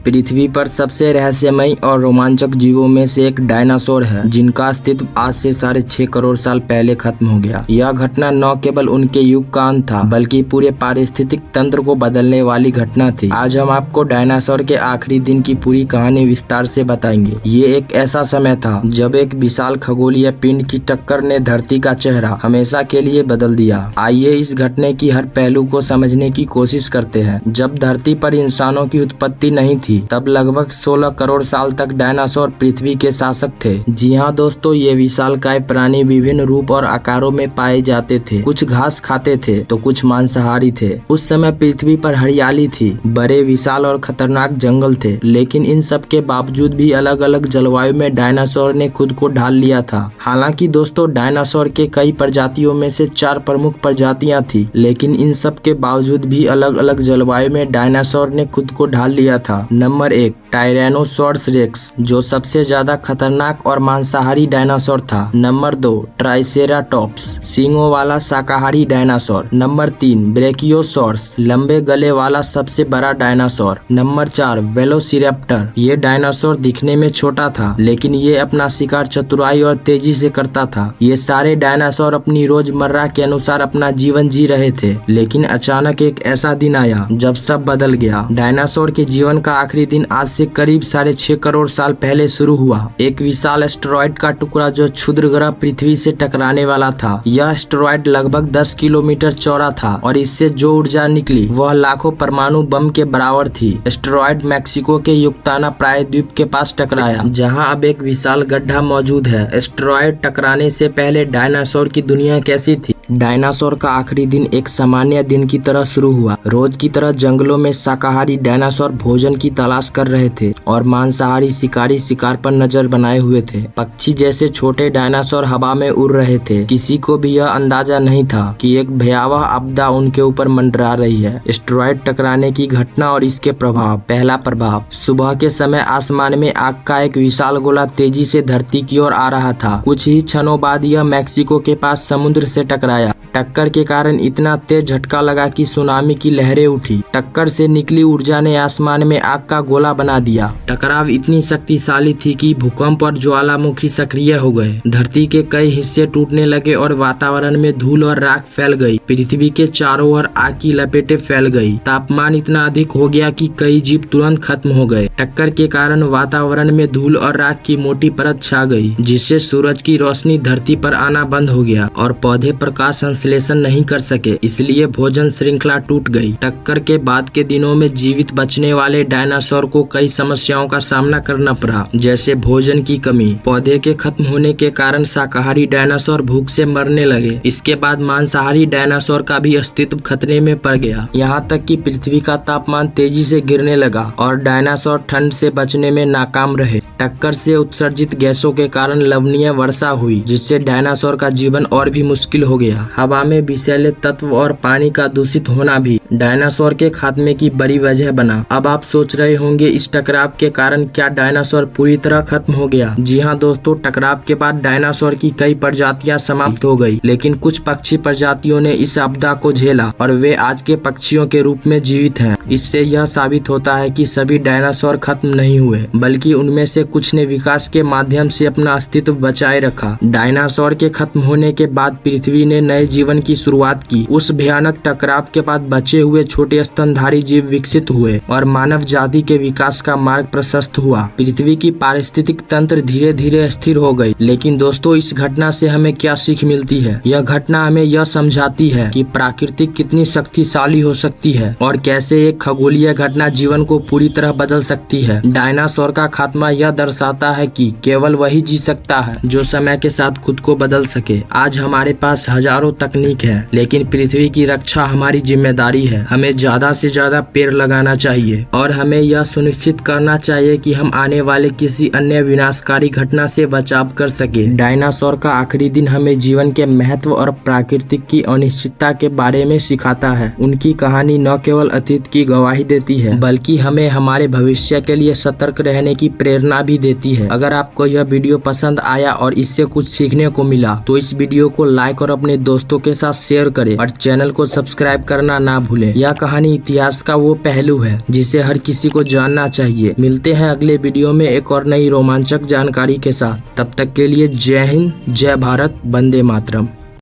पृथ्वी पर सबसे रहस्यमयी और रोमांचक जीवों में से एक डायनासोर है, जिनका अस्तित्व आज से 6.5 करोड़ साल पहले खत्म हो गया। यह घटना न केवल उनके युग का अंत था, बल्कि पूरे पारिस्थितिक तंत्र को बदलने वाली घटना थी। आज हम आपको डायनासोर के आखिरी दिन की पूरी कहानी विस्तार से बताएंगे। ये एक ऐसा समय था जब एक विशाल खगोलीय पिंड की टक्कर ने धरती का चेहरा हमेशा के लिए बदल दिया। आइए इस घटने की हर पहलू को समझने की कोशिश करते हैं। जब धरती पर इंसानों की उत्पत्ति नहीं थी, तब लगभग 16 करोड़ साल तक डायनासोर पृथ्वी के शासक थे। जी हाँ दोस्तों, ये विशालकाय प्राणी विभिन्न रूप और आकारों में पाए जाते थे। कुछ घास खाते थे तो कुछ मांसाहारी थे। उस समय पृथ्वी पर हरियाली थी, बड़े विशाल और खतरनाक जंगल थे, लेकिन इन सब के बावजूद भी अलग अलग जलवायु में डायनासोर ने खुद को ढाल लिया था। हालांकि दोस्तों, डायनासोर के कई प्रजातियों में से 4 प्रमुख प्रजातियां थी, लेकिन इन सब के बावजूद भी अलग अलग जलवायु में डायनासोर ने खुद को ढाल लिया था। नंबर 1, टायरेनोसोरस रेक्स, जो सबसे ज्यादा खतरनाक और मांसाहारी डायनासोर था। नंबर 2, ट्राइसेराटॉप्स, सींगों वाला शाकाहारी डायनासोर। नंबर 3, ब्रेकियोसॉर्स, लंबे गले वाला सबसे बड़ा डायनासोर। नंबर 4, वेलोसिरैप्टर, ये डायनासोर दिखने में छोटा था, लेकिन ये अपना शिकार चतुराई और तेजी से करता था। ये सारे डायनासोर अपनी रोजमर्रा के अनुसार अपना जीवन जी रहे थे, लेकिन अचानक एक ऐसा दिन आया जब सब बदल गया। डायनासोर के जीवन का आखिरी दिन आज से करीब 6.5 करोड़ साल पहले शुरू हुआ। एक विशाल एस्टेरॉयड का टुकड़ा जो क्षुद्र ग्रह पृथ्वी से टकराने वाला था। यह एस्टेरॉयड लगभग 10 किलोमीटर चौड़ा था और इससे जो ऊर्जा निकली वह लाखों परमाणु बम के बराबर थी। एस्टेरॉयड मैक्सिको के युक्ताना प्रायद्वीप के पास टकराया, जहां अब एक विशाल गड्ढा मौजूद है। एस्टेरॉयड टकराने से पहले डायनासोर की दुनिया कैसी थी? डायनासोर का आखिरी दिन एक सामान्य दिन की तरह शुरू हुआ। रोज की तरह जंगलों में शाकाहारी डायनासोर भोजन की तलाश कर रहे थे और मांसाहारी शिकारी शिकार पर नजर बनाए हुए थे। पक्षी जैसे छोटे डायनासोर हवा में उड़ रहे थे। किसी को भी यह अंदाजा नहीं था कि एक भयावह आपदा उनके ऊपर मंडरा रही है। एस्टेरॉयड टकराने की घटना और इसके प्रभाव। पहला प्रभाव, सुबह के समय आसमान में आग का एक विशाल गोला तेजी से धरती की ओर आ रहा था। कुछ ही क्षणों बाद यह मैक्सिको के पास समुद्र से टकराया। टक्कर के कारण इतना तेज झटका लगा कि सुनामी की लहरें उठी। टक्कर से निकली ऊर्जा ने आसमान में आग का गोला बना दिया। टकराव इतनी शक्तिशाली थी कि भूकंप और ज्वालामुखी सक्रिय हो गए। धरती के कई हिस्से टूटने लगे और वातावरण में धूल और राख फैल गई। पृथ्वी के चारों ओर आग की लपेटें फैल गई। तापमान इतना अधिक हो गया कि कई जीव तुरंत खत्म हो गए। टक्कर के कारण वातावरण में धूल और राख की मोटी परत छा गई, जिससे सूरज की रोशनी धरती पर आना बंद हो गया और पौधे प्रकाश संश्लेषण नहीं कर सके, इसलिए भोजन श्रृंखला टूट गई। टक्कर के बाद के दिनों में जीवित बचने वाले डायनासोर को कई समस्याओं का सामना करना पड़ा, जैसे भोजन की कमी। पौधे के खत्म होने के कारण शाकाहारी डायनासोर भूख से मरने लगे। इसके बाद मांसाहारी डायनासोर का भी अस्तित्व खतरे में पड़ गया। यहाँ तक कि पृथ्वी का तापमान तेजी से गिरने लगा और डायनासोर ठंड से बचने में नाकाम रहे। टक्कर से उत्सर्जित गैसों के कारण लवणीय वर्षा हुई, जिससे डायनासोर का जीवन और भी मुश्किल हो गया। हवा में विषैले तत्व और पानी का दूषित होना भी डायनासोर के खात्मे की बड़ी वजह बना। अब आप सोच रहे होंगे, इस टकराव के कारण क्या डायनासोर पूरी तरह खत्म हो गया? जी हाँ दोस्तों, टकराव के बाद डायनासोर की कई प्रजातियां समाप्त हो गई, लेकिन कुछ पक्षी प्रजातियों ने इस आपदा को झेला और वे आज के पक्षियों के रूप में जीवित हैं। इससे यह साबित होता है कि सभी डायनासोर खत्म नहीं हुए, बल्कि उनमें से कुछ ने विकास के माध्यम से अपना अस्तित्व बचाए रखा। डायनासोर के खत्म होने के बाद पृथ्वी ने नए जीवन की शुरुआत की। उस भयानक टकराव के बाद बचे हुए छोटे स्तनधारी जीव विकसित हुए और मानव जाति के विकास का मार्ग प्रशस्त हुआ। पृथ्वी की पारिस्थितिक तंत्र धीरे धीरे स्थिर हो गई। लेकिन दोस्तों, इस घटना से हमें क्या सीख मिलती है? यह घटना हमें यह समझाती है कि प्रकृति कितनी शक्तिशाली हो सकती है और कैसे एक खगोलीय घटना जीवन को पूरी तरह बदल सकती है। डायनासोर का खात्मा यह दर्शाता है कि केवल वही जी सकता है जो समय के साथ खुद को बदल सके। आज हमारे पास हजारों तकनीक है, लेकिन पृथ्वी की रक्षा हमारी जिम्मेदारी है। हमें ज्यादा से ज्यादा पेड़ लगाना चाहिए और हमें यह सुनिश्चित करना चाहिए कि हम आने वाले किसी अन्य विनाशकारी घटना से बचाव कर सके। डायनासोर का आखिरी दिन हमें जीवन के महत्व और प्राकृतिक की अनिश्चितता के बारे में सिखाता है। उनकी कहानी न केवल अतीत की गवाही देती है, बल्कि हमें हमारे भविष्य के लिए सतर्क रहने की प्रेरणा भी देती है। अगर आपको यह वीडियो पसंद आया और इससे कुछ सीखने को मिला, तो इस वीडियो को लाइक और अपने दोस्तों दोस्तों के साथ शेयर करें और चैनल को सब्सक्राइब करना ना भूलें। यह कहानी इतिहास का वो पहलू है जिसे हर किसी को जानना चाहिए। मिलते हैं अगले वीडियो में एक और नई रोमांचक जानकारी के साथ। तब तक के लिए जय हिंद, जय भारत, वंदे मातरम।